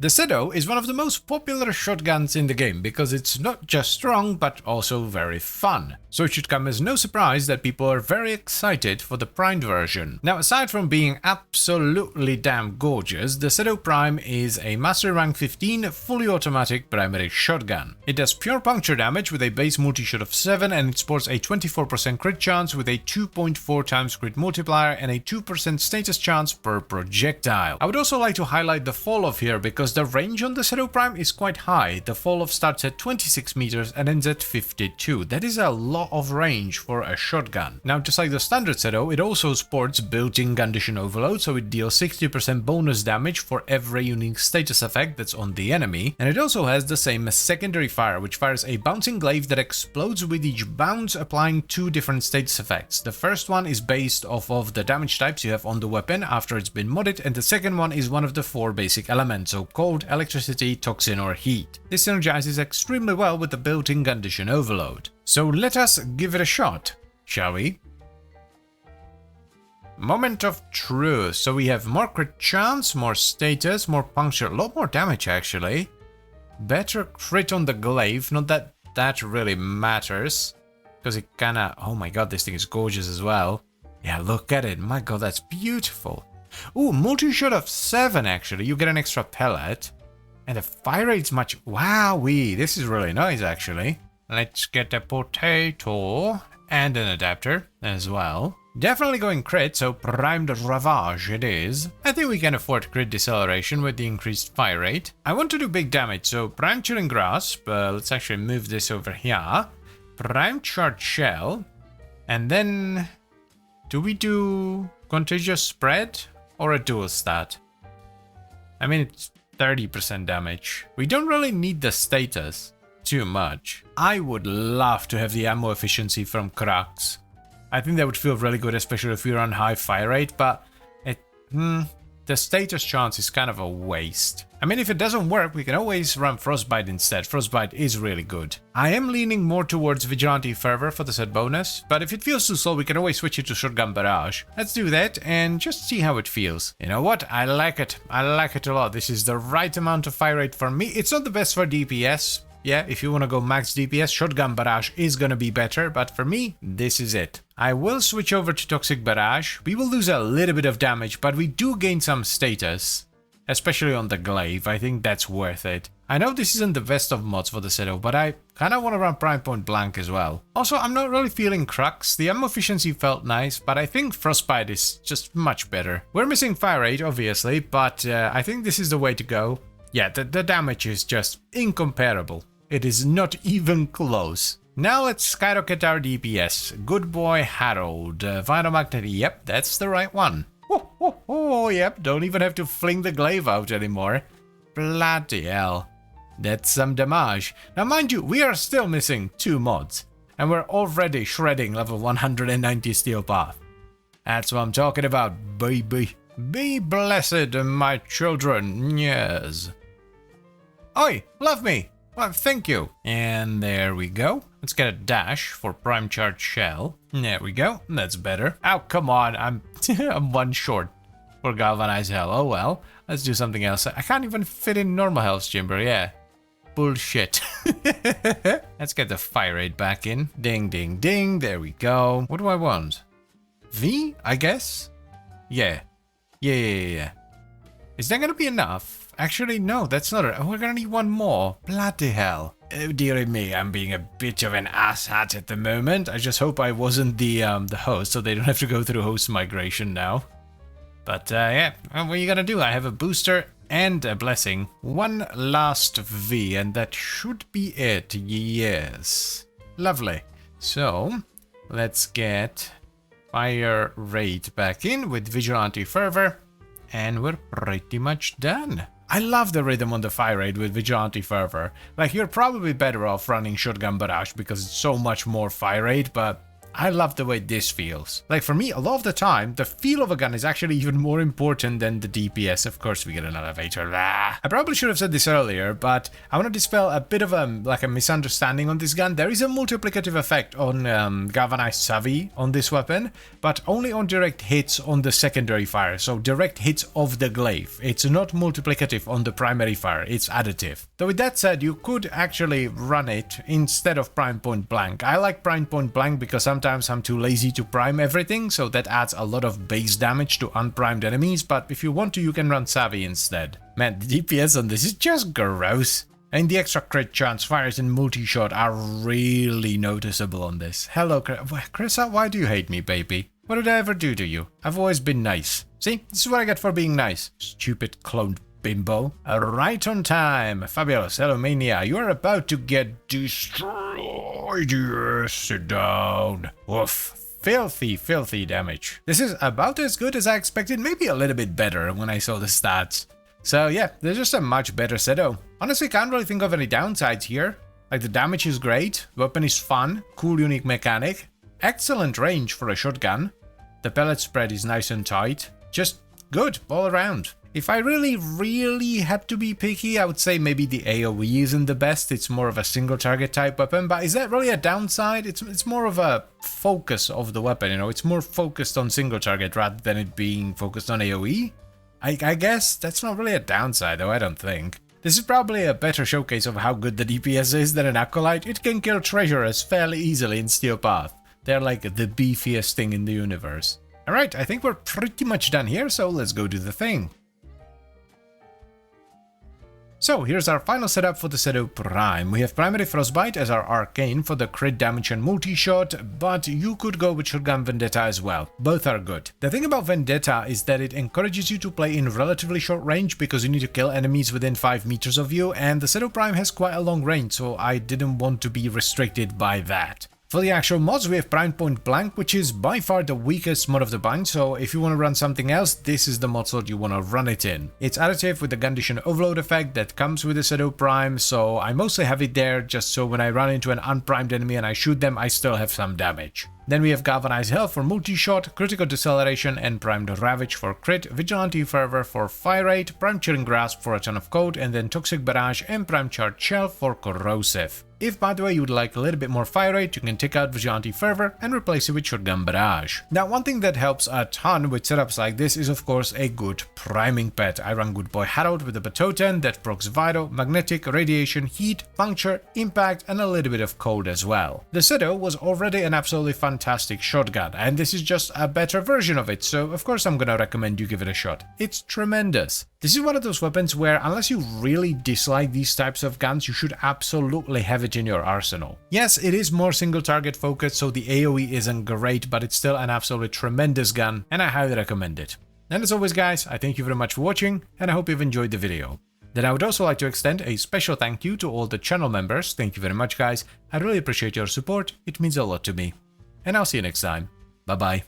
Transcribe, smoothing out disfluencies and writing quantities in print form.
The Cedo is one of the most popular shotguns in the game because it's not just strong but also very fun. So it should come as no surprise that people are very excited for the primed version. Now, aside from being absolutely damn gorgeous, the Cedo Prime is a Master Rank 15 fully automatic primary shotgun. It does pure puncture damage with a base multi-shot of 7 and it sports a 24% crit chance with a 2.4 times crit multiplier and a 2% status chance per projectile. I would also like to highlight the fall off here because the range on the Cedo Prime is quite high. The fall off starts at 26 meters and ends at 52. That is a lot of range for a shotgun. Now, just like the standard Cedo, it also sports built-in condition overload, so it deals 60% bonus damage for every unique status effect that's on the enemy, and it also has the same as secondary fire, which fires a bouncing glaive that explodes with each bounce, applying 2 different status effects. The first one is based off of the damage types you have on the weapon after it's been modded, and the second one is one of the 4 basic elements, so cold, electricity, toxin or heat. This synergizes extremely well with the built-in condition overload. So let us give it a shot, shall we? Moment of truth. So we have more crit chance, more status, more puncture, a lot more damage actually. Better crit on the glaive, not that that really matters. Because it kinda... oh my god, this thing is gorgeous as well. Yeah, look at it. My god, that's beautiful. Ooh, multi-shot of 7 actually. You get an extra pellet. And the fire rate's much... wowee, this is really nice actually. Let's get a potato and an adapter as well. Definitely going crit, so primed ravage it is. I think we can afford crit deceleration with the increased fire rate. I want to do big damage, so prime chilling grasp. Let's actually move this over here. Prime charge shell. And then... do we do contagious spread or a dual stat? I mean, it's 30% damage. We don't really need the status too much. I would love to have the ammo efficiency from Crux. I think that would feel really good, especially if you're on high fire rate, but the status chance is kind of a waste. I mean, if it doesn't work, we can always run Frostbite instead. Frostbite is really good. I am leaning more towards Vigilante Fervor for the set bonus, but if it feels too slow, we can always switch it to Shotgun Barrage. Let's do that and just see how it feels. You know what? I like it. I like it a lot. This is the right amount of fire rate for me. It's not the best for DPS. Yeah, if you want to go max DPS, Shotgun Barrage is gonna be better, but for me, this is it. I will switch over to Toxic Barrage. We will lose a little bit of damage, but we do gain some status. Especially on the glaive, I think that's worth it. I know this isn't the best of mods for the Cedo, but I kinda wanna run Prime Point Blank as well. Also, I'm not really feeling Crux. The ammo efficiency felt nice, but I think Frostbite is just much better. We're missing fire rate, obviously, but I think this is the way to go. Yeah, the damage is just incomparable. It is not even close. Now let's skyrocket our DPS. Good boy Harold. Vital Magnet, yep, that's the right one. Oh, yep, don't even have to fling the glaive out anymore. Bloody hell. That's some damage. Now mind you, we are still missing 2 mods. And we're already shredding level 190 Steel Path. That's what I'm talking about, baby. Be blessed, my children, yes. Oi, love me. Well, thank you. And there we go. Let's get a dash for Prime Charge Shell. There we go. That's better. Oh, come on. I'm 1 short for Galvanized Hell. Oh, well. Let's do something else. I can't even fit in normal health chamber. Yeah. Bullshit. Let's get the fire rate back in. Ding, ding, ding. There we go. What do I want? V, I guess? Yeah. Yeah. Is that gonna be enough? Actually, no, that's not it. We're gonna need 1 more. Bloody hell. Oh, dearie me, I'm being a bit of an asshat at the moment. I just hope I wasn't the host, so they don't have to go through host migration now. But, yeah, what are you gonna do? I have a booster and a blessing. 1 last V, and that should be it. Yes. Lovely. So, let's get fire rate back in with Vigilante Fervor. And we're pretty much done. I love the rhythm on the fire rate with Vigilante Fervor. Like, you're probably better off running Shotgun Barrage because it's so much more fire rate, but I love the way this feels. Like for me, a lot of the time, the feel of a gun is actually even more important than the DPS. Of course, we get an elevator. Ah. I probably should have said this earlier, but I want to dispel a bit of a misunderstanding on this gun. There is a multiplicative effect on galvanized savvy on this weapon, but only on direct hits on the secondary fire. So direct hits of the glyph. It's not multiplicative on the primary fire. It's additive. Though with that said, you could actually run it instead of prime point blank. I like prime point blank because sometimes I'm too lazy to prime everything, so that adds a lot of base damage to unprimed enemies, but if you want to, you can run savvy instead. Man, the DPS on this is just gross. And the extra crit chance fires in multi-shot are really noticeable on this. Hello, Krissa, why do you hate me, baby? What did I ever do to you? I've always been nice. See, this is what I get for being nice. Stupid cloned bimbo. Right on time. Fabulous. Hello, Mania. You are about to get destroyed. Yes, sit down. Woof. Filthy, filthy damage. This is about as good as I expected, maybe a little bit better when I saw the stats. So yeah, there's just a much better Cedo. Honestly, can't really think of any downsides here. Like the damage is great, weapon is fun, cool unique mechanic, excellent range for a shotgun, the pellet spread is nice and tight, just good all around. If I really had to be picky, I would say maybe the AoE isn't the best, it's more of a single target type weapon, but is that really a downside? It's more of a focus of the weapon, you know, it's more focused on single target rather than it being focused on AoE. I guess that's not really a downside though, I don't think. This is probably a better showcase of how good the DPS is than an Acolyte. It can kill treasurers fairly easily in Steel Path. They're like the beefiest thing in the universe. Alright, I think we're pretty much done here, so let's go do the thing. So here's our final setup for the Cedo Prime. We have Primary Frostbite as our arcane for the crit damage and multi-shot, but you could go with Shotgun Vendetta as well. Both are good. The thing about Vendetta is that it encourages you to play in relatively short range because you need to kill enemies within 5 meters of you, and the Cedo Prime has quite a long range, so I didn't want to be restricted by that. For the actual mods, we have Prime Point Blank, which is by far the weakest mod of the bunch, so if you want to run something else, this is the mod slot you want to run it in. It's additive with the Condition Overload effect that comes with the Cedo Prime, so I mostly have it there just so when I run into an unprimed enemy and I shoot them, I still have some damage. Then we have Galvanized Hell for multi-shot, Critical Deceleration and Primed Ravage for crit, Vigilante Fervor for fire rate, Primed Chilling Grasp for a ton of code, and then Toxic Barrage and Primed Charged Shell for corrosive. If, by the way, you would like a little bit more fire rate, you can take out Vigilante Fervor and replace it with Shotgun Barrage. Now, one thing that helps a ton with setups like this is, of course, a good priming pet. I run Good Boy Harold with the Batoten that procs Vital, Magnetic, Radiation, Heat, Puncture, Impact, and a little bit of cold as well. The Cedo was already an absolutely fantastic shotgun, and this is just a better version of it, so of course I'm gonna recommend you give it a shot. It's tremendous. This is one of those weapons where, unless you really dislike these types of guns, you should absolutely have it in your arsenal. Yes, it is more single target focused, so the AoE isn't great, but it's still an absolutely tremendous gun, and I highly recommend it. And as always guys, I thank you very much for watching, and I hope you've enjoyed the video. Then I would also like to extend a special thank you to all the channel members. Thank you very much guys, I really appreciate your support, it means a lot to me. And I'll see you next time. Bye bye.